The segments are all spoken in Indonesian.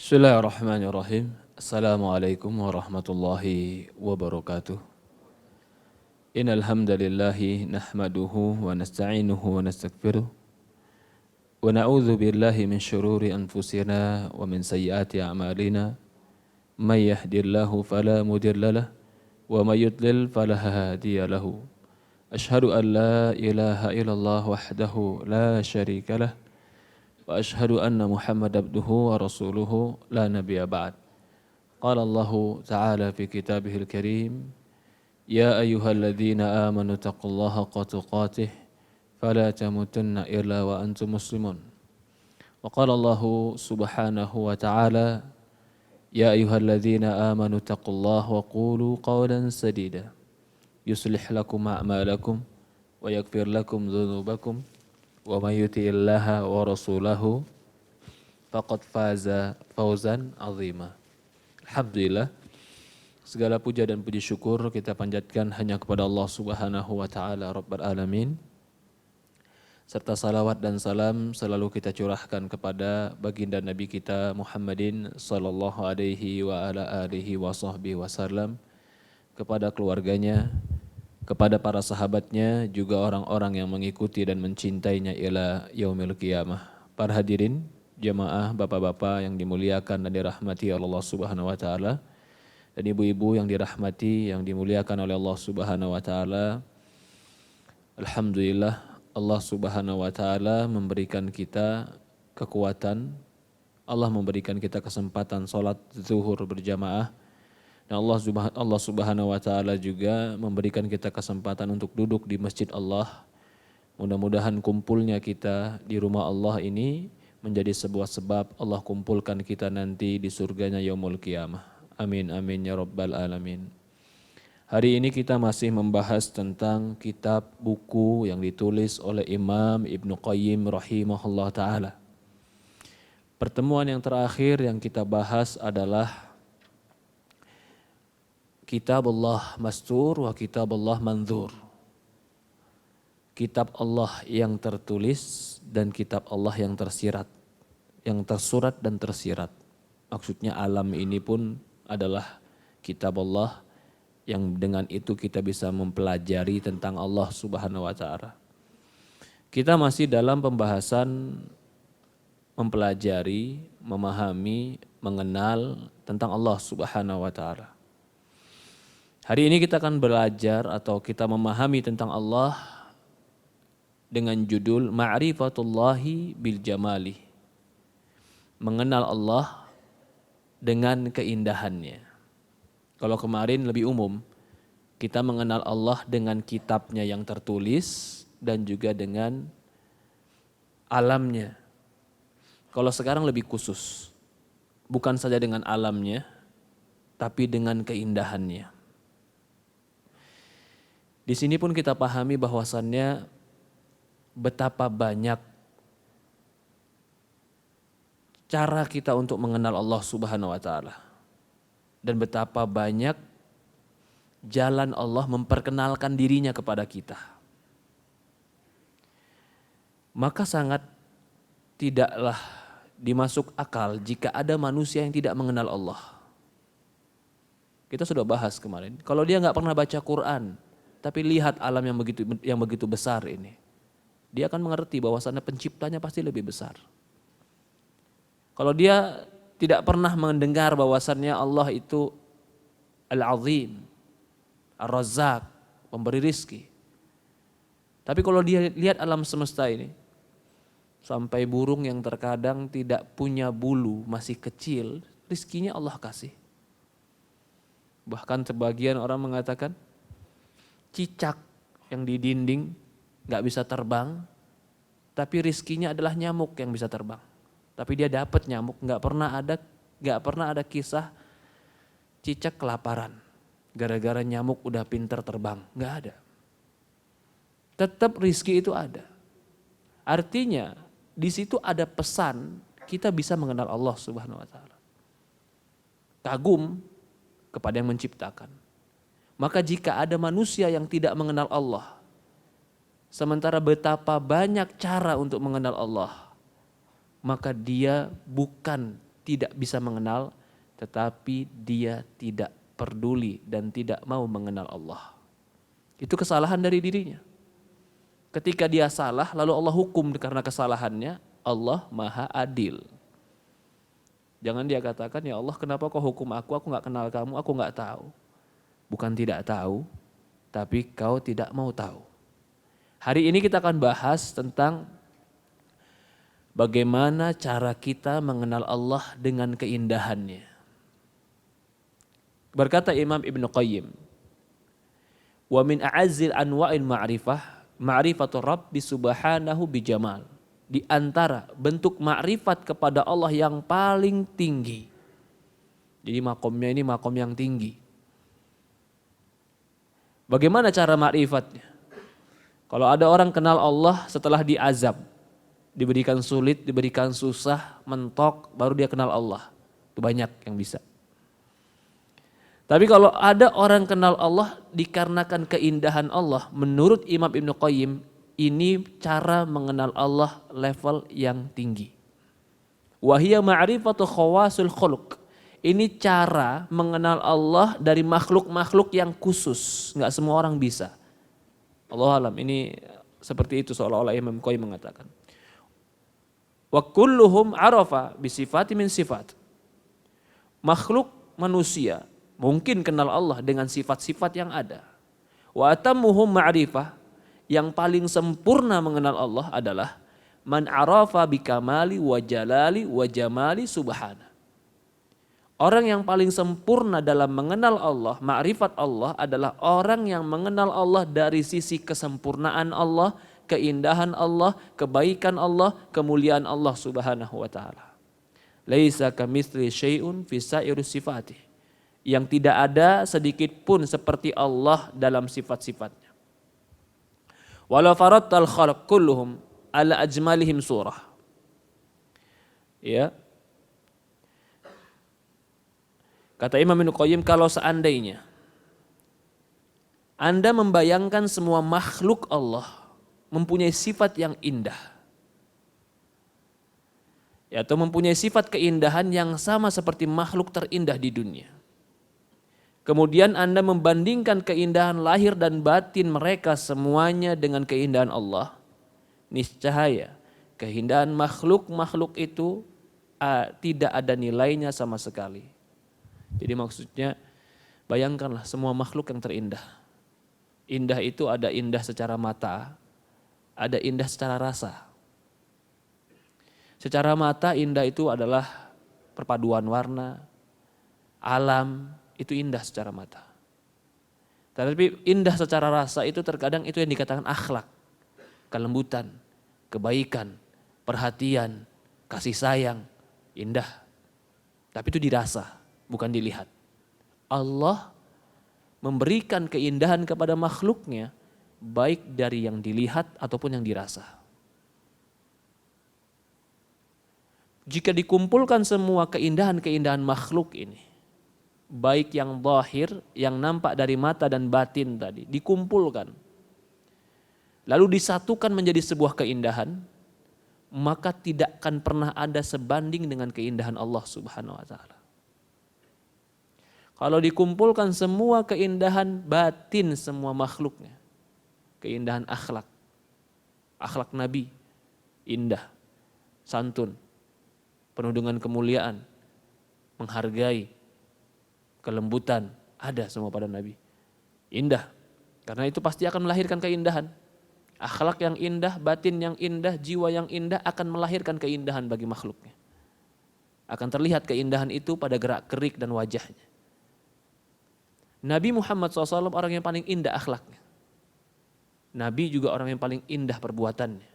Bismillahirrahmanirrahim. Assalamualaikum warahmatullahi wabarakatuh. Innal hamdalillahi nahmaduhu wa nasta'inuhu wa nastaghfiruh wa na'udzu billahi min shururi anfusina wa min sayyiati a'malina. May yahdihillahu fala mudilla lahu wa may yudlil fala hadiya lahu. Asyhadu an la ilaha illallah wahdahu la syarika lah wa asyhadu anna Muhammad abduhu wa rasuluhu la nabiyya ba'd. Qala Allahu ta'ala fi kitabihil karim, ya ayyuhalladzina amanu taqullaha haqqa tuqatih fala tamutunna illa wa antum muslimun. Wa qala Allahu subhanahu wa ta'ala, ya ayyuhalladzina amanu taqullaha wa qulu qawlan sadida yuslih lakum a'malakum wa yaghfir lakum dhunubakum wa may yuti'illaha wa rasulahu faqad faza fawzan 'azima. Alhamdulillah, segala puja dan puji syukur kita panjatkan hanya kepada Allah Subhanahu wa taala Rabbul alamin. Serta salawat dan salam selalu kita curahkan kepada baginda Nabi kita Muhammadin sallallahu alaihi wa ala alihi wa sahbihi wasallam, kepada keluarganya, kepada para sahabatnya, juga orang-orang yang mengikuti dan mencintainya ila yaumil qiyamah. Para hadirin jamaah, bapak-bapak yang dimuliakan dan dirahmati Allah Subhanahu wa taala, dan ibu-ibu yang dirahmati yang dimuliakan oleh Allah Subhanahu wa taala. Alhamdulillah, Allah Subhanahu wa taala memberikan kita kekuatan, Allah memberikan kita kesempatan salat zuhur berjamaah. Dan Allah Subhanahu wa taala juga memberikan kita kesempatan untuk duduk di masjid Allah. Mudah-mudahan kumpulnya kita di rumah Allah ini menjadi sebuah sebab Allah kumpulkan kita nanti di surganya yaumul qiyamah. Amin amin ya rabbal alamin. Hari ini kita masih membahas tentang kitab buku yang ditulis oleh Imam Ibnu Qayyim rahimahullah taala. Pertemuan yang terakhir yang kita bahas adalah Kitab Allah Mastur wa Kitab Allah Manzur. Kitab Allah yang tertulis dan kitab Allah yang tersirat, yang tersurat dan tersirat. Maksudnya alam ini pun adalah kitab Allah yang dengan itu kita bisa mempelajari tentang Allah Subhanahu wa taala. Kita masih dalam pembahasan mempelajari, memahami, mengenal tentang Allah Subhanahu wa taala. Hari ini kita akan belajar atau kita memahami tentang Allah dengan judul Ma'rifatullahi bil Jamali. Mengenal Allah dengan keindahannya. Kalau kemarin lebih umum, kita mengenal Allah dengan kitabnya yang tertulis dan juga dengan alamnya. Kalau sekarang lebih khusus, bukan saja dengan alamnya, tapi dengan keindahannya. Di sini pun kita pahami bahwasannya betapa banyak cara kita untuk mengenal Allah Subhanahu wa taala. Dan betapa banyak jalan Allah memperkenalkan dirinya kepada kita. Maka sangat tidaklah dimasuk akal jika ada manusia yang tidak mengenal Allah. Kita sudah bahas kemarin, kalau dia nggak pernah baca Quran, tapi lihat alam yang begitu besar ini, dia akan mengerti bahwasannya penciptanya pasti lebih besar. Kalau dia tidak pernah mendengar bahwasannya Allah itu Al-Azim, Ar-Razzaq, pemberi rizki. Tapi kalau dia lihat alam semesta ini, sampai burung yang terkadang tidak punya bulu, masih kecil, rizkinya Allah kasih. Bahkan sebagian orang mengatakan, cicak yang di dinding gak bisa terbang, tapi rizkinya adalah nyamuk yang bisa terbang. Tapi dia dapat nyamuk, gak pernah ada kisah cicak kelaparan gara-gara nyamuk udah pinter terbang, gak ada. Tetap rizki itu ada. Artinya di situ ada pesan kita bisa mengenal Allah Subhanahu wa taala. Kagum kepada yang menciptakan. Maka jika ada manusia yang tidak mengenal Allah, sementara betapa banyak cara untuk mengenal Allah, maka dia bukan tidak bisa mengenal, tetapi dia tidak peduli dan tidak mau mengenal Allah. Itu kesalahan dari dirinya. Ketika dia salah, lalu Allah hukum karena kesalahannya, Allah Maha Adil. Jangan dia katakan, ya Allah kenapa kau hukum aku gak kenal kamu, aku gak tahu. Bukan tidak tahu, tapi kau tidak mau tahu. Hari ini kita akan bahas tentang bagaimana cara kita mengenal Allah dengan keindahannya. Berkata Imam Ibn Qayyim, wa min a'azzil anwa'il ma'rifah, ma'rifatul Rabbi subhanahu bijamal. Di antara bentuk makrifat kepada Allah yang paling tinggi. Jadi makomnya ini makom yang tinggi. Bagaimana cara makrifatnya? Kalau ada orang kenal Allah setelah diazab, diberikan sulit, diberikan susah, mentok, baru dia kenal Allah. Itu banyak yang bisa. Tapi kalau ada orang kenal Allah dikarenakan keindahan Allah, menurut Imam Ibn Qayyim, ini cara mengenal Allah level yang tinggi. Wahia ma'rifatu khawasul khuluq. Ini cara mengenal Allah dari makhluk-makhluk yang khusus. Enggak semua orang bisa. Allah alam, ini seperti itu seolah-olah Imam Qayyim mengatakan. Wa kulluhum arafa bisifati min sifat. Makhluk manusia mungkin kenal Allah dengan sifat-sifat yang ada. Wa atammuhum ma'rifah, yang paling sempurna mengenal Allah adalah man arafa bikamali wa jalali wa jamali subhana. Orang yang paling sempurna dalam mengenal Allah, ma'rifat Allah adalah orang yang mengenal Allah dari sisi kesempurnaan Allah, keindahan Allah, kebaikan Allah, kemuliaan Allah subhanahu wa ta'ala. Laisa kamitsli syai'un fi sa'irus sifatih. Yang tidak ada sedikit pun seperti Allah dalam sifat-sifatnya. Walau faradtal khalq kulluhum ala ajmalihim surah. Ya. Kata Imam Ibnu Qayyim, kalau seandainya Anda membayangkan semua makhluk Allah mempunyai sifat yang indah, ya, atau mempunyai sifat keindahan yang sama seperti makhluk terindah di dunia. Kemudian Anda membandingkan keindahan lahir dan batin mereka semuanya dengan keindahan Allah. Niscaya keindahan makhluk-makhluk itu tidak ada nilainya sama sekali. Jadi maksudnya bayangkanlah semua makhluk yang terindah. Indah itu ada indah secara mata, ada indah secara rasa. Secara mata indah itu adalah perpaduan warna, alam, itu indah secara mata. Tapi indah secara rasa itu terkadang itu yang dikatakan akhlak, kelembutan, kebaikan, perhatian, kasih sayang, indah. Tapi itu dirasa, bukan dilihat. Allah memberikan keindahan kepada makhluknya, baik dari yang dilihat ataupun yang dirasa. Jika dikumpulkan semua keindahan-keindahan makhluk ini, baik yang zahir, yang nampak dari mata dan batin tadi, dikumpulkan. Lalu disatukan menjadi sebuah keindahan, maka tidak akan pernah ada sebanding dengan keindahan Allah subhanahu wa ta'ala. Kalau dikumpulkan semua keindahan batin semua makhluknya, keindahan akhlak, akhlak Nabi, indah, santun, penuh dengan kemuliaan, menghargai, kelembutan, ada semua pada Nabi. Indah, karena itu pasti akan melahirkan keindahan. Akhlak yang indah, batin yang indah, jiwa yang indah akan melahirkan keindahan bagi makhluknya. Akan terlihat keindahan itu pada gerak-gerik dan wajahnya. Nabi Muhammad SAW orang yang paling indah akhlaknya. Nabi juga orang yang paling indah perbuatannya.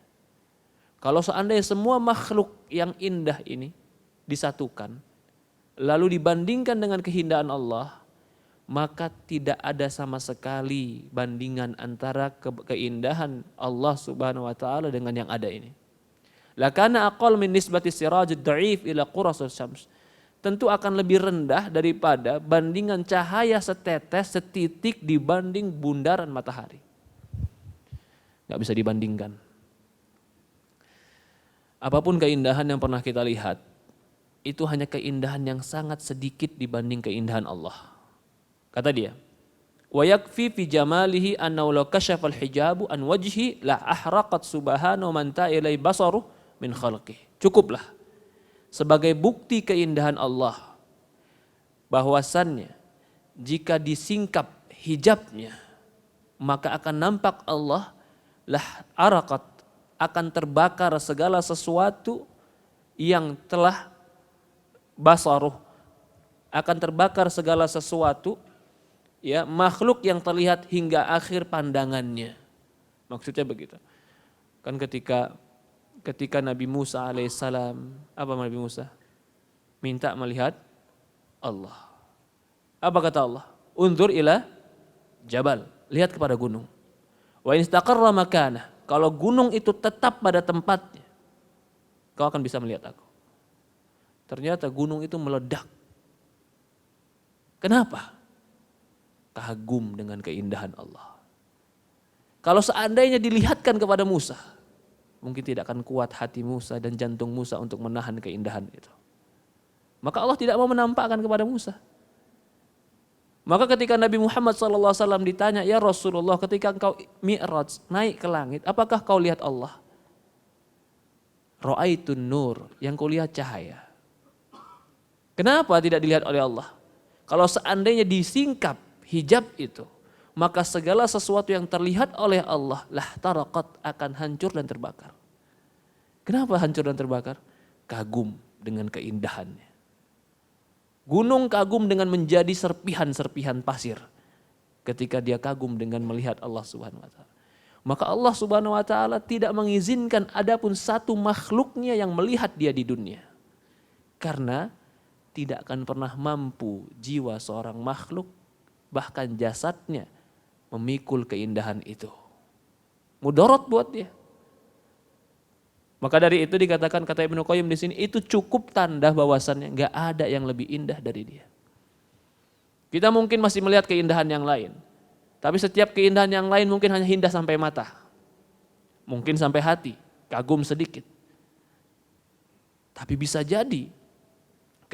Kalau seandainya semua makhluk yang indah ini disatukan, lalu dibandingkan dengan keindahan Allah, maka tidak ada sama sekali bandingan antara keindahan Allah subhanahu wa ta'ala dengan yang ada ini. Lakana aqal min nisbati sirajid da'if ila qurasul syams. Tentu akan lebih rendah daripada bandingan cahaya setetes, setitik dibanding bundaran matahari. Gak bisa dibandingkan. Apapun keindahan yang pernah kita lihat, itu hanya keindahan yang sangat sedikit dibanding keindahan Allah. Kata dia, wa yakfi fi jamalihi annahu law kashafa al-hijabu an wajhi la ahraqat subhanahu man ta'ilai basaruh min khalqih. Cukuplah sebagai bukti keindahan Allah bahwasannya jika disingkap hijabnya maka akan nampak Allah, lah araqat, akan terbakar segala sesuatu yang telah basaruh, akan terbakar segala sesuatu ya makhluk yang terlihat hingga akhir pandangannya. Maksudnya begitu. Kan ketika Nabi Musa alaihissalam, apa Nabi Musa? Minta melihat Allah. Apa kata Allah? Unzur ila jabal, lihat kepada gunung. Wa in istaqarra makanah, kalau gunung itu tetap pada tempatnya, kau akan bisa melihat aku. Ternyata gunung itu meledak. Kenapa? Kagum dengan keindahan Allah. Kalau seandainya dilihatkan kepada Musa, mungkin tidak akan kuat hati Musa dan jantung Musa untuk menahan keindahan itu. Maka Allah tidak mau menampakkan kepada Musa. Maka ketika Nabi Muhammad SAW ditanya, ya Rasulullah, ketika engkau mi'raj, naik ke langit, apakah kau lihat Allah? Ra'aitun nur, yang kau lihat cahaya. Kenapa tidak dilihat oleh Allah? Kalau seandainya disingkap hijab itu, maka segala sesuatu yang terlihat oleh Allah lah taraqat, akan hancur dan terbakar. Kenapa hancur dan terbakar? Kagum dengan keindahannya. Gunung kagum dengan menjadi serpihan-serpihan pasir ketika dia kagum dengan melihat Allah Subhanahu wa taala. Maka Allah Subhanahu wa taala tidak mengizinkan adapun satu makhluknya yang melihat dia di dunia. Karena tidak akan pernah mampu jiwa seorang makhluk, bahkan jasadnya, memikul keindahan itu. Mudarat buat dia. Maka dari itu dikatakan, kata Ibnu Qayyim di sini, itu cukup tanda bahwasannya nggak ada yang lebih indah dari dia. Kita mungkin masih melihat keindahan yang lain, tapi setiap keindahan yang lain mungkin hanya indah sampai mata, mungkin sampai hati, kagum sedikit. Tapi bisa jadi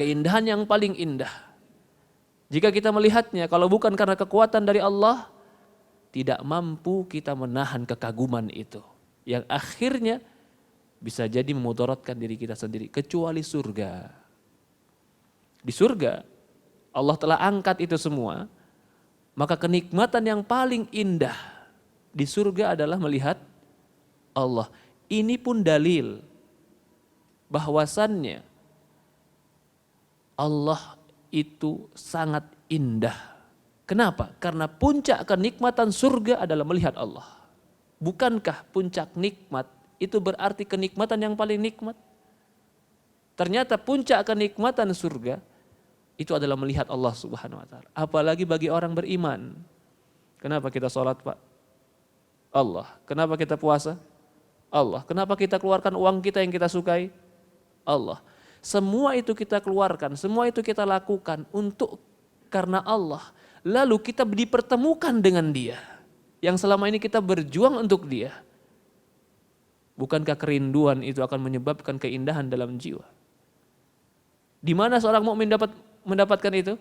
keindahan yang paling indah, jika kita melihatnya, kalau bukan karena kekuatan dari Allah, tidak mampu kita menahan kekaguman itu, yang akhirnya bisa jadi memudaratkan diri kita sendiri, kecuali surga. Di surga Allah telah angkat itu semua, maka kenikmatan yang paling indah di surga adalah melihat Allah. Ini pun dalil bahwasannya Allah itu sangat indah. Kenapa? Karena puncak kenikmatan surga adalah melihat Allah. Bukankah puncak nikmat itu berarti kenikmatan yang paling nikmat? Ternyata puncak kenikmatan surga itu adalah melihat Allah Subhanahu wa taala. Apalagi bagi orang beriman. Kenapa kita sholat, Pak? Allah. Kenapa kita puasa? Allah. Kenapa kita keluarkan uang kita yang kita sukai? Allah. Semua itu kita keluarkan, semua itu kita lakukan untuk karena Allah. Lalu kita dipertemukan dengan Dia yang selama ini kita berjuang untuk Dia. Bukankah kerinduan itu akan menyebabkan keindahan dalam jiwa? Di mana seorang mukmin mendapatkan itu?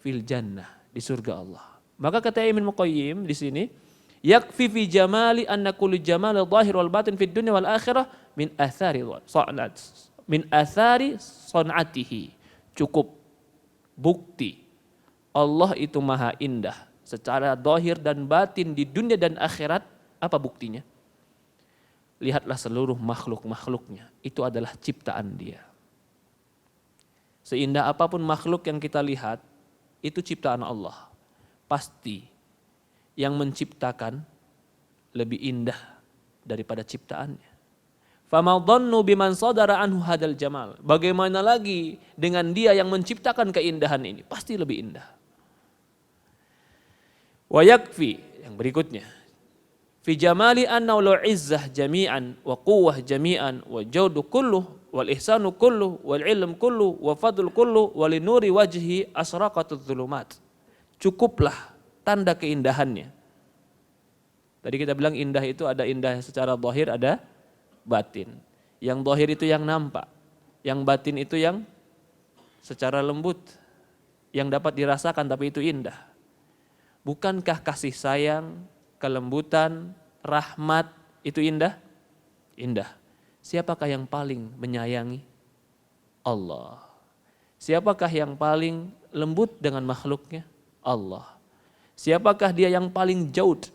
Fil jannah, di surga Allah. Maka kata Ibnu Qayyim di sini, yakfi fi jamali anna kullu jamal zahir wal batin fid dunya wal akhirah min athari san'atihi. Cukup bukti Allah itu maha indah secara zahir dan batin di dunia dan akhirat. Apa buktinya? Lihatlah seluruh makhluk-makhluknya, itu adalah ciptaan Dia. Seindah apapun makhluk yang kita lihat, itu ciptaan Allah. Pasti yang menciptakan lebih indah daripada ciptaannya. Fama dhannu biman sadara anhu hadal jamal. Bagaimana lagi dengan Dia yang menciptakan keindahan ini? Pasti lebih indah. Wa yakfi, yang berikutnya, fi jamali anna lu izzah jami'an wa quwwah jami'an wa jaudu kulluh wal ihsanu kulluh wal ilm kulluh wa fadl kulluh wa li nuri wajhi asraqatudz zulumat. Cukuplah tanda keindahannya. Tadi kita bilang indah itu ada indah secara zahir, ada batin. Yang zahir itu yang nampak, yang batin itu yang secara lembut yang dapat dirasakan tapi itu indah. Bukankah kasih sayang, kelembutan, rahmat itu indah? Indah. Siapakah yang paling menyayangi? Allah. Siapakah yang paling lembut dengan makhluknya? Allah. Siapakah dia yang paling jaud,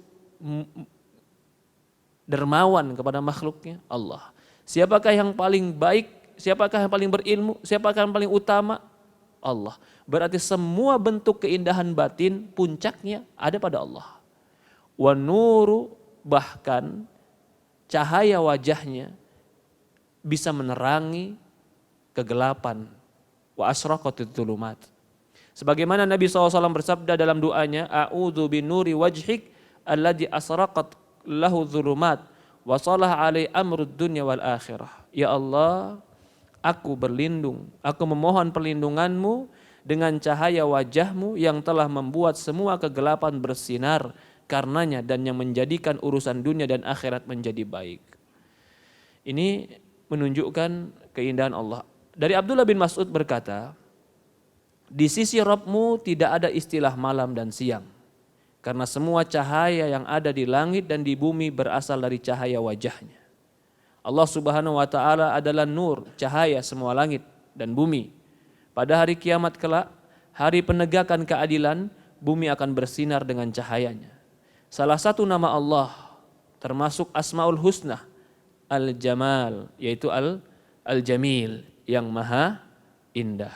dermawan kepada makhluknya? Allah. Siapakah yang paling baik? Siapakah yang paling berilmu? Siapakah yang paling utama? Allah. Berarti semua bentuk keindahan batin puncaknya ada pada Allah. Wa nuru, bahkan cahaya wajahnya bisa menerangi kegelapan. Wa asraqatit dhulumat. Sebagaimana Nabi SAW bersabda dalam doanya, A'udzu binuri wajhik alladzi asraqat lahu dhulumat wa salah alai amrud dunya wal akhirah. Ya Allah, aku berlindung, aku memohon perlindunganmu dengan cahaya wajahmu yang telah membuat semua kegelapan bersinar karenanya dan yang menjadikan urusan dunia dan akhirat menjadi baik. Ini menunjukkan keindahan Allah. Dari Abdullah bin Mas'ud berkata, di sisi Rabbmu tidak ada istilah malam dan siang, karena semua cahaya yang ada di langit dan di bumi berasal dari cahaya wajahnya. Allah Subhanahu wa ta'ala adalah nur, cahaya semua langit dan bumi. Pada hari kiamat kelak, hari penegakan keadilan, bumi akan bersinar dengan cahayanya. Salah satu nama Allah termasuk Asmaul Husna, Al-Jamal, yaitu Al-Jamil, yang maha indah.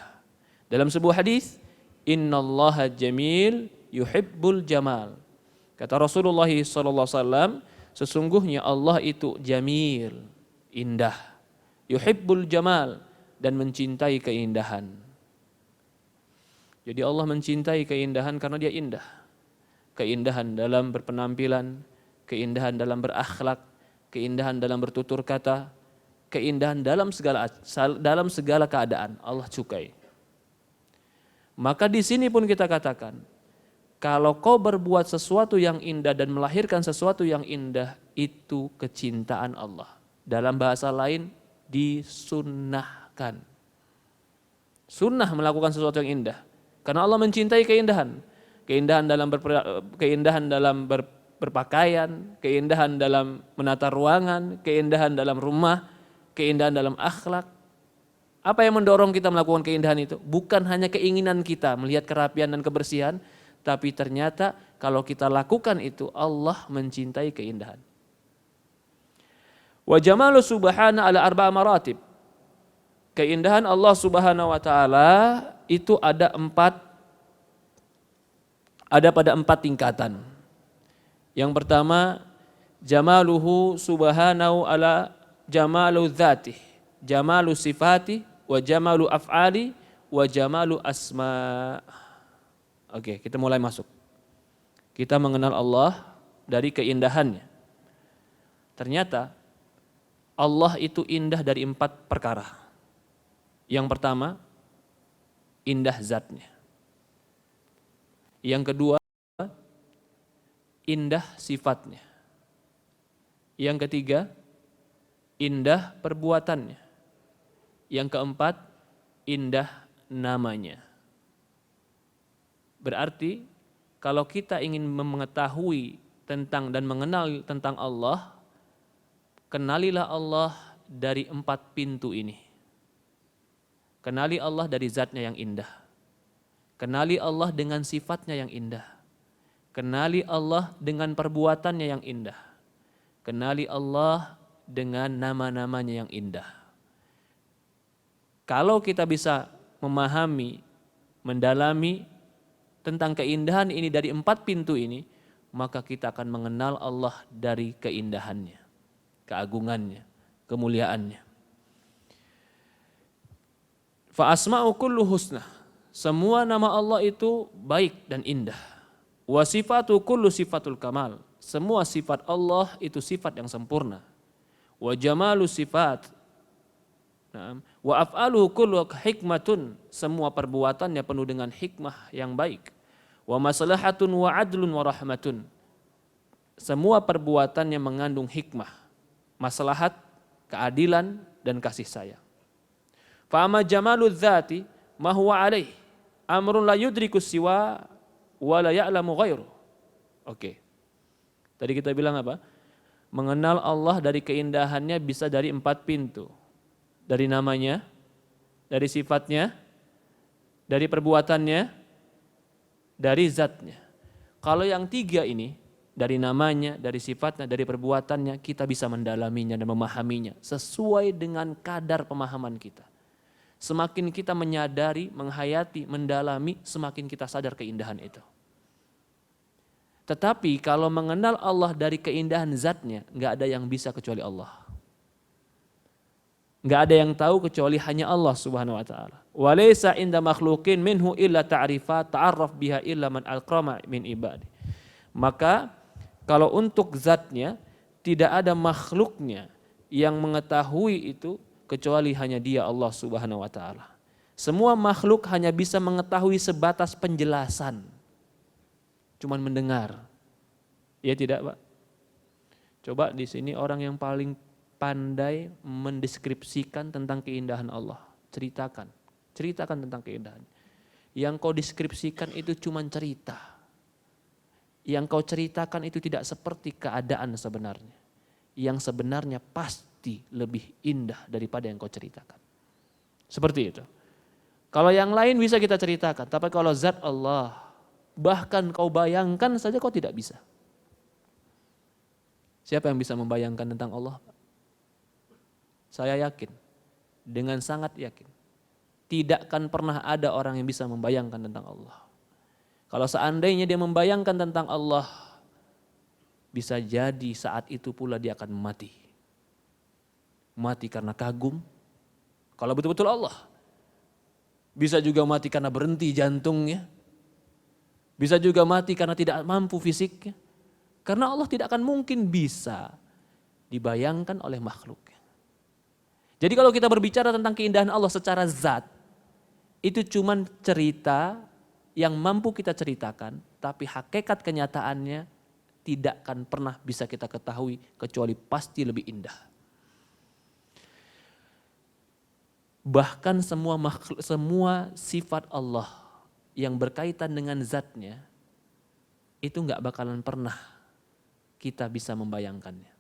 Dalam sebuah hadis, Innallaha jamil yuhibbul jamal. Kata Rasulullah SAW, sesungguhnya Allah itu jamil, indah. Yuhibbul jamal, dan mencintai keindahan. Jadi Allah mencintai keindahan karena dia indah. Keindahan dalam berpenampilan, keindahan dalam berakhlak, keindahan dalam bertutur kata, keindahan dalam segala keadaan Allah sukai. Maka di sini pun kita katakan, kalau kau berbuat sesuatu yang indah dan melahirkan sesuatu yang indah, itu kecintaan Allah. Dalam bahasa lain, disunnahkan. Sunnah melakukan sesuatu yang indah, karena Allah mencintai keindahan. Keindahan dalam berpakaian, keindahan dalam menata ruangan, keindahan dalam rumah, keindahan dalam akhlak. Apa yang mendorong kita melakukan keindahan itu? Bukan hanya keinginan kita melihat kerapian dan kebersihan, tapi ternyata kalau kita lakukan itu, Allah mencintai keindahan. Wa jamalu subhana ala arba'a maratib. Keindahan Allah Subhanahu wa ta'ala itu ada pada 4 tingkatan. Yang pertama, jamaluhu subhanahu ala jamalu dzati, jamalu sifati, wa jamalu af'ali, wa jamalu asma. Oke, kita mulai masuk. Kita mengenal Allah dari keindahannya. Ternyata Allah itu indah dari 4 perkara. Yang pertama, indah zatnya. Yang kedua, indah sifatnya. Yang ketiga, indah perbuatannya. Yang keempat, indah namanya. Berarti kalau kita ingin mengetahui tentang dan mengenal tentang Allah, kenalilah Allah dari 4 pintu ini. Kenali Allah dari zatnya yang indah. Kenali Allah dengan sifatnya yang indah. Kenali Allah dengan perbuatannya yang indah. Kenali Allah dengan nama-namanya yang indah. Kalau kita bisa memahami, mendalami tentang keindahan ini dari 4 pintu ini, maka kita akan mengenal Allah dari keindahannya, keagungannya, kemuliaannya. Fa asma'u kullu husna. Semua nama Allah itu baik dan indah. Wa sifatu kullu sifatul kamal. Semua sifat Allah itu sifat yang sempurna. Wa jamalu sifat. Wa af'aluhu kullu hikmatun. Semua perbuatannya penuh dengan hikmah yang baik. Wa maslahatun wa adlun wa rahmatun. Semua perbuatannya mengandung hikmah, maslahat, keadilan dan kasih sayang. Fa amma jamalu dzati, ma huwa alaih. Amrun la yudrikus siwa wa la ya'lamu ghairu. Oke. Tadi kita bilang apa? Mengenal Allah dari keindahannya bisa dari 4 pintu. Dari namanya, dari sifatnya, dari perbuatannya, dari zatnya. Kalau yang 3 ini, dari namanya, dari sifatnya, dari perbuatannya, kita bisa mendalaminya dan memahaminya sesuai dengan kadar pemahaman kita. Semakin kita menyadari, menghayati, mendalami, semakin kita sadar keindahan itu. Tetapi kalau mengenal Allah dari keindahan zatnya, nggak ada yang bisa kecuali Allah. Nggak ada yang tahu kecuali hanya Allah Subhanahu wa taala. Wa laysa inda makhluqin minhu illa ta'rifa ta'arraf biha illa man alqama min ibadi. Maka kalau untuk zatnya tidak ada makhluknya yang mengetahui itu kecuali hanya Dia, Allah Subhanahu wa taala. Semua makhluk hanya bisa mengetahui sebatas penjelasan. Cuman mendengar. Ya tidak, Pak? Coba di sini orang yang paling pandai mendeskripsikan tentang keindahan Allah. Ceritakan tentang keindahan. Yang kau deskripsikan itu cuman cerita. Yang kau ceritakan itu tidak seperti keadaan sebenarnya. Yang sebenarnya pasti lebih indah daripada yang kau ceritakan. Seperti itu. Kalau yang lain bisa kita ceritakan, tapi kalau zat Allah, bahkan kau bayangkan saja kau tidak bisa. Siapa yang bisa membayangkan tentang Allah? Saya yakin, dengan sangat yakin, tidak akan pernah ada orang yang bisa membayangkan tentang Allah. Kalau seandainya dia membayangkan tentang Allah, bisa jadi saat itu pula dia akan mati. Mati karena kagum, kalau betul-betul Allah. Bisa juga mati karena berhenti jantungnya. Bisa juga mati karena tidak mampu fisiknya. Karena Allah tidak akan mungkin bisa dibayangkan oleh makhluknya. Jadi kalau kita berbicara tentang keindahan Allah secara zat, itu cuman cerita yang mampu kita ceritakan, tapi hakikat kenyataannya tidak akan pernah bisa kita ketahui kecuali pasti lebih indah. Bahkan semua sifat Allah yang berkaitan dengan zatnya, itu gak bakalan pernah kita bisa membayangkannya.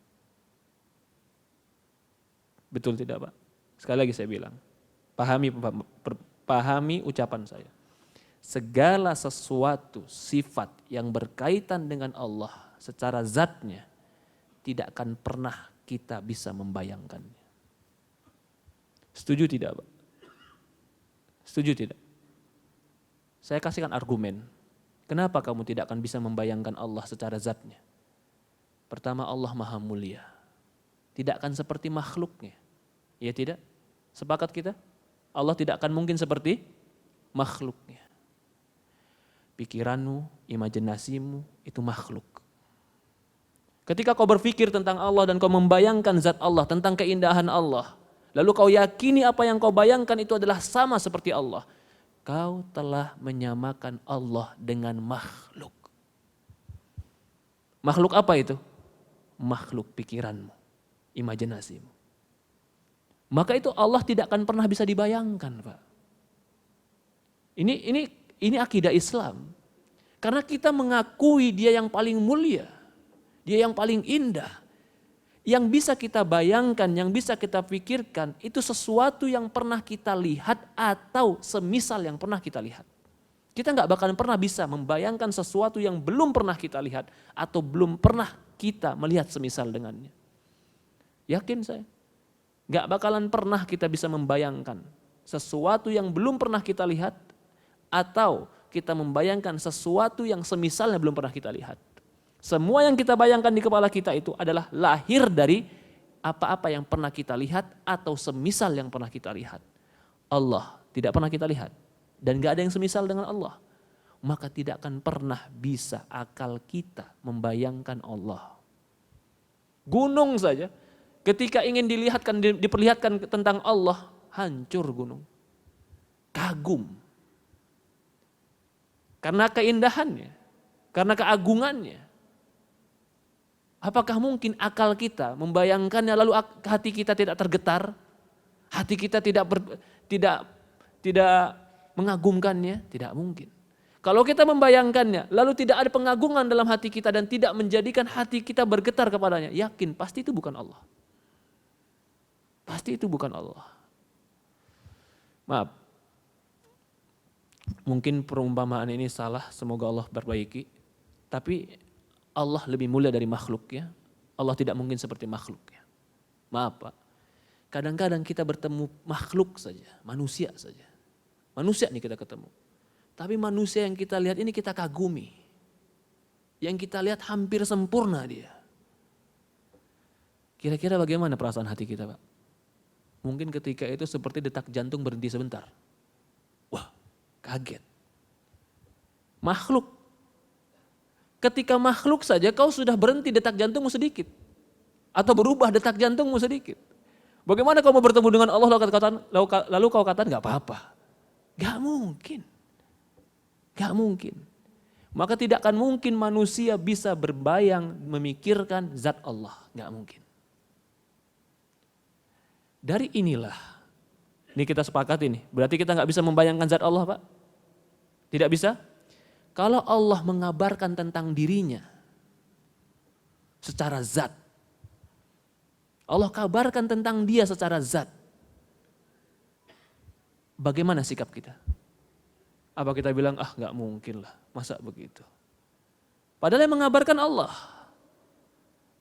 Betul tidak, Pak? Sekali lagi saya bilang, pahami ucapan saya. Segala sesuatu sifat yang berkaitan dengan Allah secara zatnya tidak akan pernah kita bisa membayangkannya. Setuju tidak, Pak? Setuju tidak? Saya kasihkan argumen. Kenapa kamu tidak akan bisa membayangkan Allah secara zatnya? Pertama, Allah maha mulia. Tidak akan seperti makhluknya. Ya tidak? Sepakat kita? Allah tidak akan mungkin seperti makhluknya. Pikiranmu, imajinasimu itu makhluk. Ketika kau berpikir tentang Allah dan kau membayangkan zat Allah, tentang keindahan Allah, lalu kau yakini apa yang kau bayangkan itu adalah sama seperti Allah, kau telah menyamakan Allah dengan makhluk. Makhluk apa itu? Makhluk pikiranmu, imajinasimu. Maka itu Allah tidak akan pernah bisa dibayangkan, Pak. Ini akidah Islam. Karena kita mengakui Dia yang paling mulia, Dia yang paling indah. Yang bisa kita bayangkan, yang bisa kita pikirkan, itu sesuatu yang pernah kita lihat atau semisal yang pernah kita lihat. Kita gak bakalan pernah bisa membayangkan sesuatu yang belum pernah kita lihat atau belum pernah kita melihat semisal dengannya. Yakin saya. Gak bakalan pernah kita bisa membayangkan sesuatu yang belum pernah kita lihat atau kita membayangkan sesuatu yang semisalnya belum pernah kita lihat. Semua yang kita bayangkan di kepala kita itu adalah lahir dari apa-apa yang pernah kita lihat atau semisal yang pernah kita lihat. Allah tidak pernah kita lihat dan gak ada yang semisal dengan Allah. Maka tidak akan pernah bisa akal kita membayangkan Allah. Gunung saja, ketika ingin diperlihatkan tentang Allah, hancur gunung. Kagum. Karena keindahannya, karena keagungannya. Apakah mungkin akal kita membayangkannya lalu hati kita tidak tergetar? Hati kita tidak mengagumkannya? Tidak mungkin. Kalau kita membayangkannya, lalu tidak ada pengagungan dalam hati kita dan tidak menjadikan hati kita bergetar kepadanya, yakin pasti itu bukan Allah. Pasti itu bukan Allah. Maaf, mungkin perumpamaan ini salah, semoga Allah perbaiki. Tapi Allah lebih mulia dari makhluknya. Allah tidak mungkin seperti makhluknya. Maaf Pak, kadang-kadang kita bertemu makhluk saja, manusia saja. Manusia nih kita ketemu. Tapi manusia yang kita lihat ini kita kagumi. Yang kita lihat hampir sempurna dia. Kira-kira bagaimana perasaan hati kita Pak? Mungkin ketika itu seperti detak jantung berhenti sebentar. Wah, kaget. Makhluk. Ketika makhluk saja kau sudah berhenti detak jantungmu sedikit. Atau berubah detak jantungmu sedikit. Bagaimana kau mau bertemu dengan Allah lalu kau katakan gak apa-apa. Gak mungkin. Gak mungkin. Maka tidak akan mungkin manusia bisa berbayang memikirkan zat Allah. Gak mungkin. Dari inilah, ini kita sepakat ini, berarti kita gak bisa membayangkan zat Allah Pak? Tidak bisa? Kalau Allah mengabarkan tentang dirinya secara zat. Allah kabarkan tentang dia secara zat. Bagaimana sikap kita? Apa kita bilang, gak mungkin lah, masa begitu. Padahal yang mengabarkan Allah.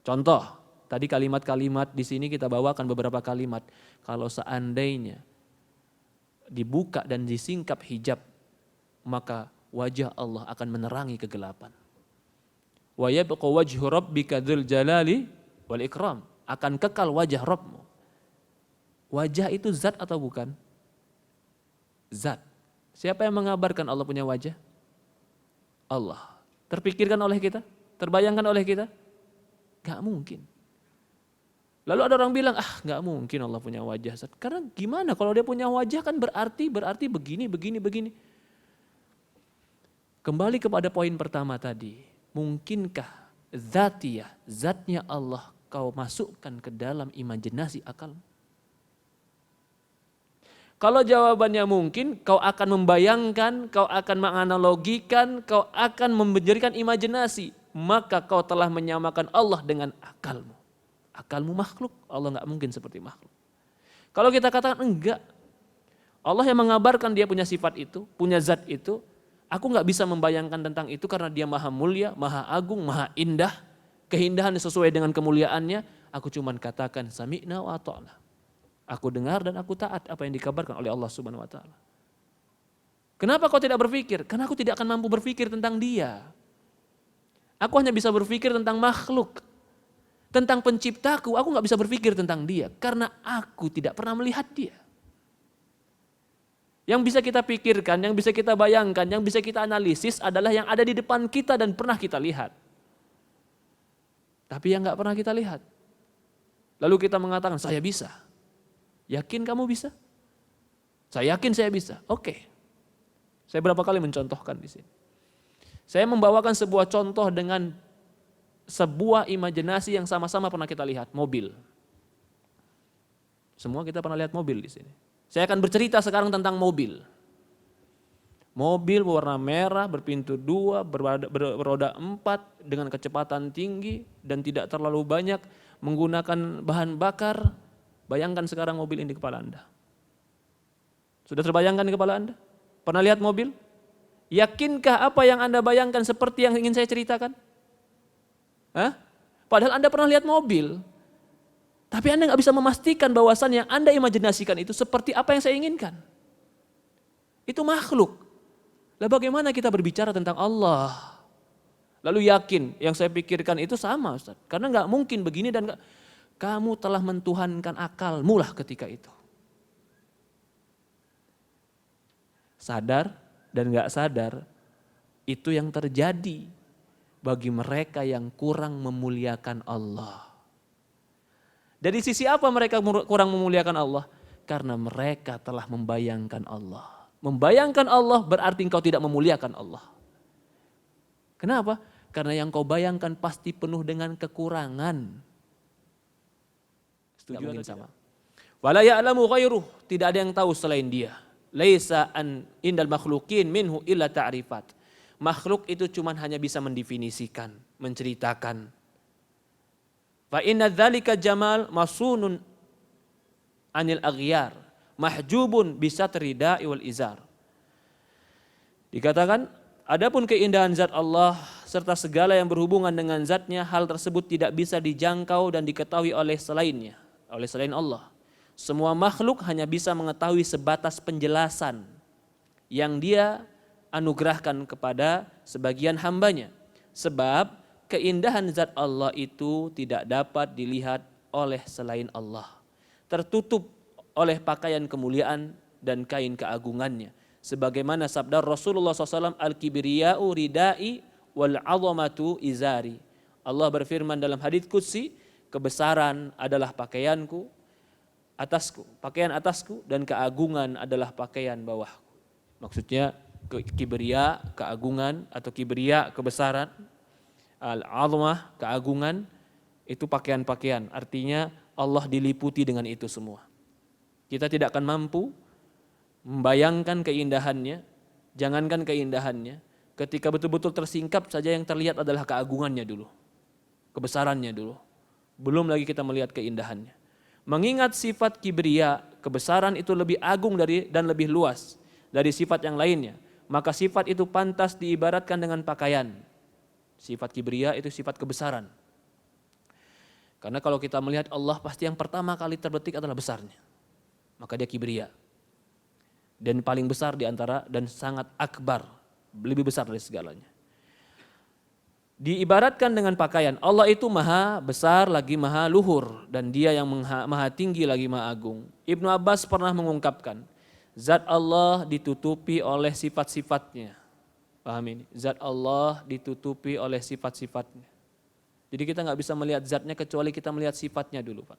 Contoh, tadi kalimat-kalimat di sini kita bawakan beberapa kalimat. Kalau seandainya dibuka dan disingkap hijab, maka wajah Allah akan menerangi kegelapan. Wa yabqa wajhu rabbika dzul jalali wal ikram. Akan kekal wajah Rabbmu. Wajah itu zat atau bukan? Zat. Siapa yang mengabarkan Allah punya wajah? Allah. Terpikirkan oleh kita? Terbayangkan oleh kita? Gak mungkin. Lalu ada orang bilang, gak mungkin Allah punya wajah. Karena gimana kalau dia punya wajah kan berarti begini. Kembali kepada poin pertama tadi. Mungkinkah zatnya Allah kau masukkan ke dalam imajinasi akal? Kalau jawabannya mungkin, kau akan membayangkan, kau akan menganalogikan, kau akan menjadikan imajinasi. Maka kau telah menyamakan Allah dengan akalmu. Akalmu makhluk, Allah gak mungkin seperti makhluk. Kalau kita katakan enggak, Allah yang mengabarkan dia punya sifat itu, punya zat itu, aku gak bisa membayangkan tentang itu karena dia maha mulia, maha agung, maha indah. Keindahan sesuai dengan kemuliaannya, aku cuman katakan sami'na wa ata'na. Aku dengar dan aku taat apa yang dikabarkan oleh Allah Subhanahu wa taala. Kenapa kau tidak berpikir? Karena aku tidak akan mampu berpikir tentang dia. Aku hanya bisa berpikir tentang makhluk. Tentang penciptaku, aku gak bisa berpikir tentang dia. Karena aku tidak pernah melihat dia. Yang bisa kita pikirkan, yang bisa kita bayangkan, yang bisa kita analisis adalah yang ada di depan kita dan pernah kita lihat. Tapi yang gak pernah kita lihat. Lalu kita mengatakan, saya bisa. Yakin kamu bisa? Saya yakin saya bisa. Oke. Saya berapa kali mencontohkan di sini. Saya membawakan sebuah contoh dengan sebuah imajinasi yang sama-sama pernah kita lihat, mobil. Semua kita pernah lihat mobil di sini. Saya akan bercerita sekarang tentang mobil. Mobil berwarna merah, berpintu 2, beroda 4, dengan kecepatan tinggi dan tidak terlalu banyak menggunakan bahan bakar. Bayangkan sekarang mobil ini di kepala Anda. Sudah terbayangkan di kepala Anda? Pernah lihat mobil? Yakinkah apa yang Anda bayangkan seperti yang ingin saya ceritakan? Padahal Anda pernah lihat mobil. Tapi Anda gak bisa memastikan bahwasan yang Anda imajinasikan itu seperti apa yang saya inginkan. Itu makhluk. Lah bagaimana kita berbicara tentang Allah? Lalu yakin yang saya pikirkan itu sama Ustaz. Karena gak mungkin begini dan kamu telah mentuhankan akalmu lah ketika itu. Sadar dan gak sadar, itu yang terjadi bagi mereka yang kurang memuliakan Allah. Dari sisi apa mereka kurang memuliakan Allah? Karena mereka telah membayangkan Allah. Membayangkan Allah berarti engkau tidak memuliakan Allah. Kenapa? Karena yang kau bayangkan pasti penuh dengan kekurangan. Setuju atau sama? Wala ya'lamu ghairuh, tidak ada yang tahu selain dia. Laisa an indal makhluqin minhu illa ta'rifat. Makhluk itu cuman hanya bisa mendefinisikan, menceritakan. Fa inna dzalika jamal masunun anil aghyar, mahjubun bisatri da'i wal izar. Dikatakan, adapun keindahan zat Allah serta segala yang berhubungan dengan zatnya, hal tersebut tidak bisa dijangkau dan diketahui oleh selainnya, oleh selain Allah. Semua makhluk hanya bisa mengetahui sebatas penjelasan yang dia anugerahkan kepada sebagian hambanya. Sebab keindahan zat Allah itu tidak dapat dilihat oleh selain Allah. Tertutup oleh pakaian kemuliaan dan kain keagungannya. Sebagaimana sabda Rasulullah SAW, al-kibriya'u ridai wal 'azamatu izari. Allah berfirman dalam hadits qudsi, kebesaran adalah pakaianku, pakaian atasku, dan keagungan adalah pakaian bawahku. Maksudnya kibriya, keagungan, atau kibriya, kebesaran, al-'azamah, keagungan, itu pakaian-pakaian. Artinya Allah diliputi dengan itu semua. Kita tidak akan mampu membayangkan keindahannya, jangankan keindahannya, ketika betul-betul tersingkap saja yang terlihat adalah keagungannya dulu, kebesarannya dulu. Belum lagi kita melihat keindahannya. Mengingat sifat kibriya, kebesaran itu lebih agung dan lebih luas dari sifat yang lainnya, maka sifat itu pantas diibaratkan dengan pakaian. Sifat kibriya itu sifat kebesaran. Karena kalau kita melihat Allah, pasti yang pertama kali terbetik adalah besarnya. Maka dia kibriya. Dan paling besar di antara, dan sangat akbar, lebih besar dari segalanya. Diibaratkan dengan pakaian, Allah itu maha besar lagi maha luhur, dan dia yang maha tinggi lagi maha agung. Ibnu Abbas pernah mengungkapkan, zat Allah ditutupi oleh sifat-sifatnya. Paham ini? Zat Allah ditutupi oleh sifat-sifatnya. Jadi kita nggak bisa melihat zatnya kecuali kita melihat sifatnya dulu, Pak.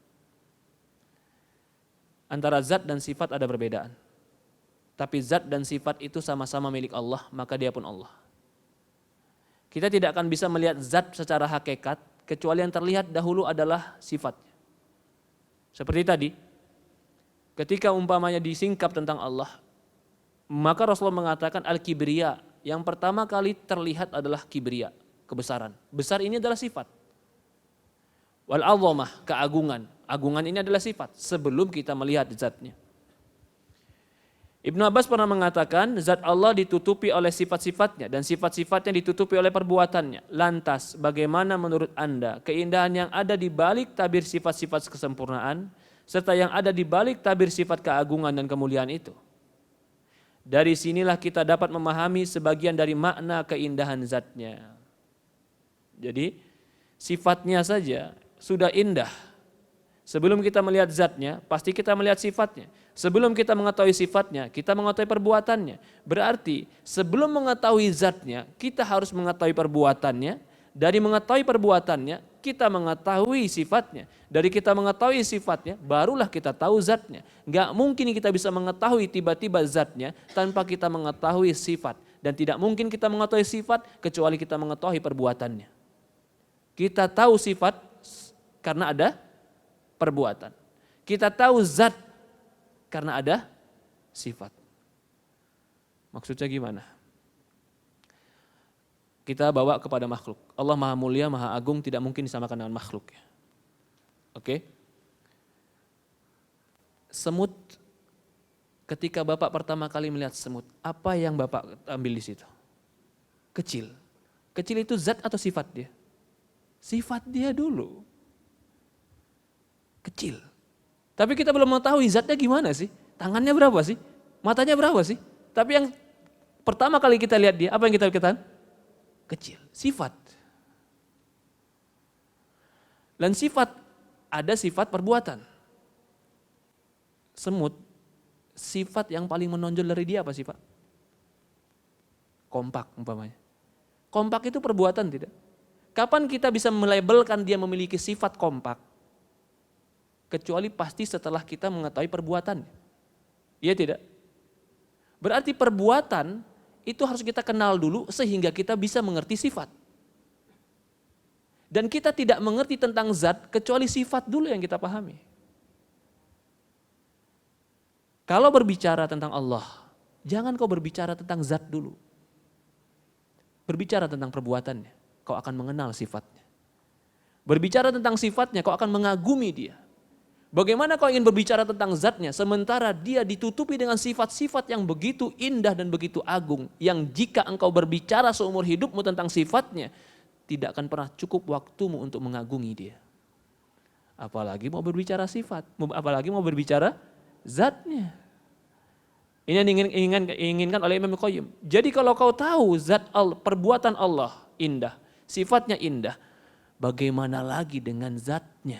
Antara zat dan sifat ada perbedaan. Tapi zat dan sifat itu sama-sama milik Allah, maka dia pun Allah. Kita tidak akan bisa melihat zat secara hakikat kecuali yang terlihat dahulu adalah sifatnya. Seperti tadi, ketika umpamanya disingkap tentang Allah, maka Rasulullah mengatakan al-kibriya, yang pertama kali terlihat adalah kibriya, kebesaran. Besar ini adalah sifat. Wal-'azamah, keagungan. Agungan ini adalah sifat sebelum kita melihat zatnya. Ibnu Abbas pernah mengatakan, zat Allah ditutupi oleh sifat-sifatnya dan sifat-sifatnya ditutupi oleh perbuatannya. Lantas, bagaimana menurut Anda keindahan yang ada di balik tabir sifat-sifat kesempurnaan serta yang ada di balik tabir sifat keagungan dan kemuliaan itu? Dari sinilah kita dapat memahami sebagian dari makna keindahan zatnya. Jadi, sifatnya saja sudah indah. Sebelum kita melihat zatnya, pasti kita melihat sifatnya. Sebelum kita mengetahui sifatnya, kita mengetahui perbuatannya. Berarti sebelum mengetahui zatnya, kita harus mengetahui perbuatannya. Dari mengetahui perbuatannya, kita mengetahui sifatnya. Dari kita mengetahui sifatnya, barulah kita tahu zatnya. Gak mungkin kita bisa mengetahui tiba-tiba zatnya tanpa kita mengetahui sifat. Dan tidak mungkin kita mengetahui sifat kecuali kita mengetahui perbuatannya. Kita tahu sifat karena ada perbuatan. Kita tahu zat karena ada sifat. Maksudnya gimana? Kita bawa kepada makhluk. Allah maha mulia, maha agung, tidak mungkin disamakan dengan makhluk. Oke? Semut, ketika Bapak pertama kali melihat semut, apa yang Bapak ambil di situ? Kecil. Kecil itu zat atau sifat dia? Sifat dia dulu. Kecil. Tapi kita belum mengetahui zatnya gimana sih? Tangannya berapa sih? Matanya berapa sih? Tapi yang pertama kali kita lihat dia, apa yang kita katakan? Kecil. Sifat. Dan sifat, ada sifat perbuatan. Semut, sifat yang paling menonjol dari dia apa sih Pak? Kompak umpamanya. Kompak itu perbuatan tidak? Kapan kita bisa melabelkan dia memiliki sifat kompak? Kecuali pasti setelah kita mengetahui perbuatan. Iya tidak? Berarti perbuatan itu harus kita kenal dulu sehingga kita bisa mengerti sifat. Dan kita tidak mengerti tentang zat kecuali sifat dulu yang kita pahami. Kalau berbicara tentang Allah, Jangan kau berbicara tentang zat dulu. Berbicara tentang perbuatannya, kau akan mengenal sifatnya. Berbicara tentang sifatnya, kau akan mengagumi dia. Bagaimana kau ingin berbicara tentang zatnya, sementara dia ditutupi dengan sifat-sifat yang begitu indah dan begitu agung, yang jika engkau berbicara seumur hidupmu tentang sifatnya, tidak akan pernah cukup waktumu untuk mengagumi dia. Apalagi mau berbicara sifat, apalagi mau berbicara zatnya. Ini yang diinginkan oleh Imam Qayyim. Jadi kalau kau tahu zat Allah, perbuatan Allah indah, sifatnya indah, bagaimana lagi dengan zatnya?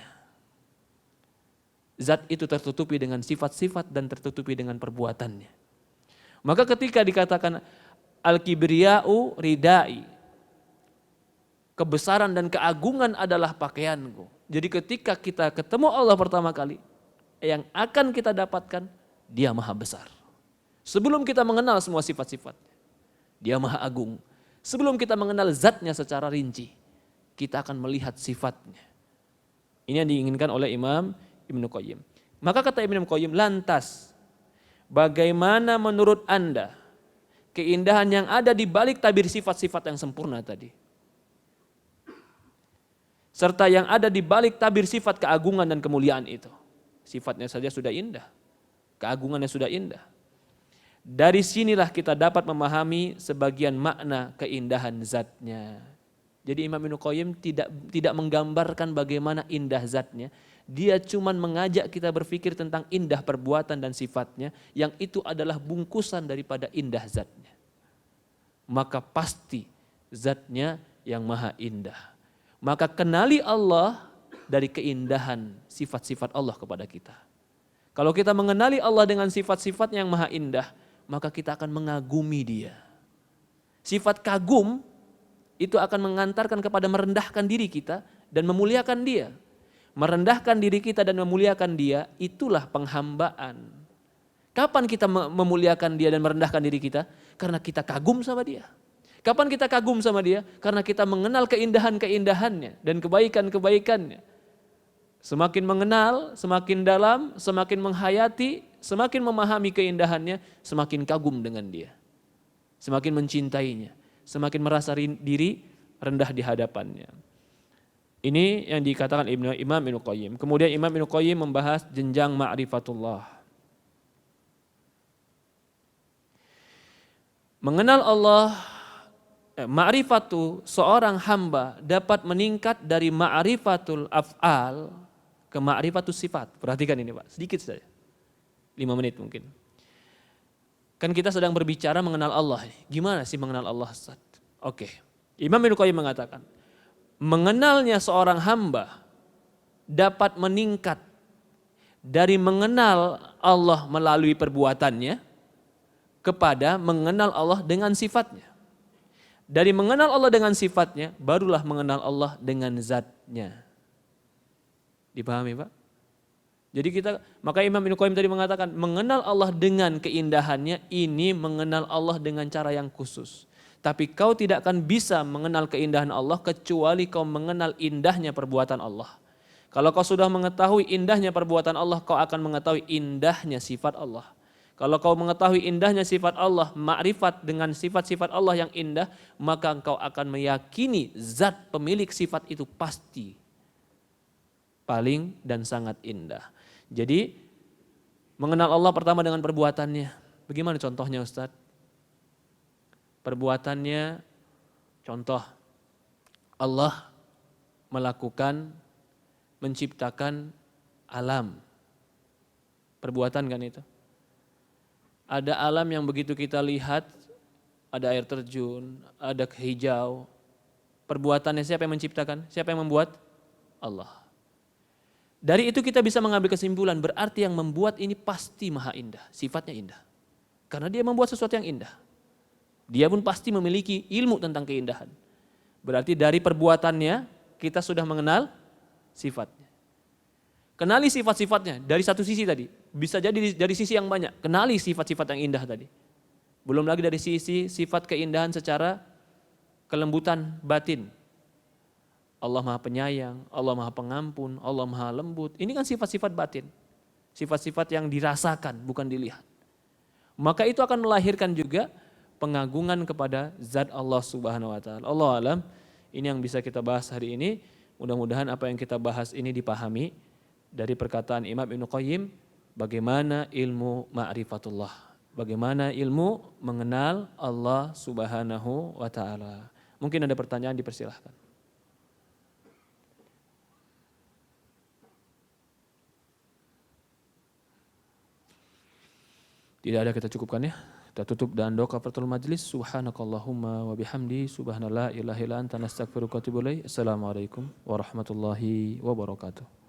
Zat itu tertutupi dengan sifat-sifat dan tertutupi dengan perbuatannya. Maka ketika dikatakan al-kibriya'u ridai, kebesaran dan keagungan adalah pakaianku. Jadi ketika kita ketemu Allah pertama kali, yang akan kita dapatkan, dia maha besar. Sebelum kita mengenal semua sifat-sifatnya, dia maha agung. Sebelum kita mengenal zatnya secara rinci, kita akan melihat sifatnya. Ini yang diinginkan oleh Imam Ibnu Qayyim. Maka kata Ibnu Qayyim, lantas bagaimana menurut Anda keindahan yang ada di balik tabir sifat-sifat yang sempurna tadi? Serta yang ada di balik tabir sifat keagungan dan kemuliaan itu. Sifatnya saja sudah indah, keagungannya sudah indah. Dari sinilah kita dapat memahami sebagian makna keindahan zatnya. Jadi Imam Ibnu Qayyim tidak menggambarkan bagaimana indah zatnya. Dia cuma mengajak kita berpikir tentang indah perbuatan dan sifatnya, yang itu adalah bungkusan daripada indah zatnya. Maka pasti zatnya yang maha indah. Maka kenali Allah dari keindahan sifat-sifat Allah kepada kita. Kalau kita mengenali Allah dengan sifat-sifat yang maha indah, maka kita akan mengagumi dia. Sifat kagum itu akan mengantarkan kepada merendahkan diri kita dan memuliakan dia. Merendahkan diri kita dan memuliakan dia, itulah penghambaan. Kapan kita memuliakan dia dan merendahkan diri kita? Karena kita kagum sama dia. Kapan kita kagum sama dia? Karena kita mengenal keindahan-keindahannya dan kebaikan-kebaikannya. Semakin mengenal, semakin dalam, semakin menghayati, semakin memahami keindahannya, semakin kagum dengan dia. Semakin mencintainya, semakin merasa diri rendah di hadapannya. Ini yang dikatakan Imam Ibnu Qayyim. Kemudian Imam Ibnu Qayyim membahas jenjang ma'rifatullah. Mengenal Allah, ma'rifatu seorang hamba dapat meningkat dari ma'rifatul af'al ke ma'rifatus sifat. Perhatikan ini Pak, sedikit saja. 5 menit mungkin. Kan kita sedang berbicara mengenal Allah. Gimana sih mengenal Allah Ustaz? Oke. Imam Ibnu Qayyim mengatakan, mengenalnya seorang hamba dapat meningkat dari mengenal Allah melalui perbuatannya kepada mengenal Allah dengan sifatnya. Dari mengenal Allah dengan sifatnya, barulah mengenal Allah dengan zatnya. Dipahami Pak? Jadi maka Imam Ibnu Qayyim tadi mengatakan, mengenal Allah dengan keindahannya, ini mengenal Allah dengan cara yang khusus. Tapi kau tidak akan bisa mengenal keindahan Allah kecuali kau mengenal indahnya perbuatan Allah. Kalau kau sudah mengetahui indahnya perbuatan Allah, kau akan mengetahui indahnya sifat Allah. Kalau kau mengetahui indahnya sifat Allah, makrifat dengan sifat-sifat Allah yang indah, maka engkau akan meyakini zat pemilik sifat itu pasti paling dan sangat indah. Jadi mengenal Allah pertama dengan perbuatannya. Bagaimana contohnya Ustaz? Perbuatannya, contoh Allah menciptakan alam. Perbuatan kan itu. Ada alam yang begitu kita lihat, ada air terjun, ada hijau. Perbuatannya siapa yang menciptakan? Siapa yang membuat? Allah. Dari itu kita bisa mengambil kesimpulan, berarti yang membuat ini pasti maha indah, sifatnya indah. Karena dia membuat sesuatu yang indah. Dia pun pasti memiliki ilmu tentang keindahan. Berarti dari perbuatannya kita sudah mengenal sifatnya. Kenali sifat-sifatnya dari satu sisi tadi. Bisa jadi dari sisi yang banyak. Kenali sifat-sifat yang indah tadi. Belum lagi dari sisi sifat keindahan secara kelembutan batin. Allah maha penyayang, Allah maha pengampun, Allah maha lembut. Ini kan sifat-sifat batin. Sifat-sifat yang dirasakan, bukan dilihat. Maka itu akan melahirkan juga pengagungan kepada zat Allah Subhanahu wa taala. Allah alam, ini yang bisa kita bahas hari ini. Mudah-mudahan apa yang kita bahas ini dipahami dari perkataan Imam Ibnu Qayyim, bagaimana ilmu ma'rifatullah, bagaimana ilmu mengenal Allah Subhanahu wa taala. Mungkin ada pertanyaan, dipersilahkan. Tidak ada, kita cukupkan ya. Kita tutup dan doa kafaratul majlis. Subhanakallahumma wa bihamdi, subhanallah ilaha illa anta nastaghfiruka wa atubu ilaik. Assalamualaikum warahmatullahi wabarakatuh.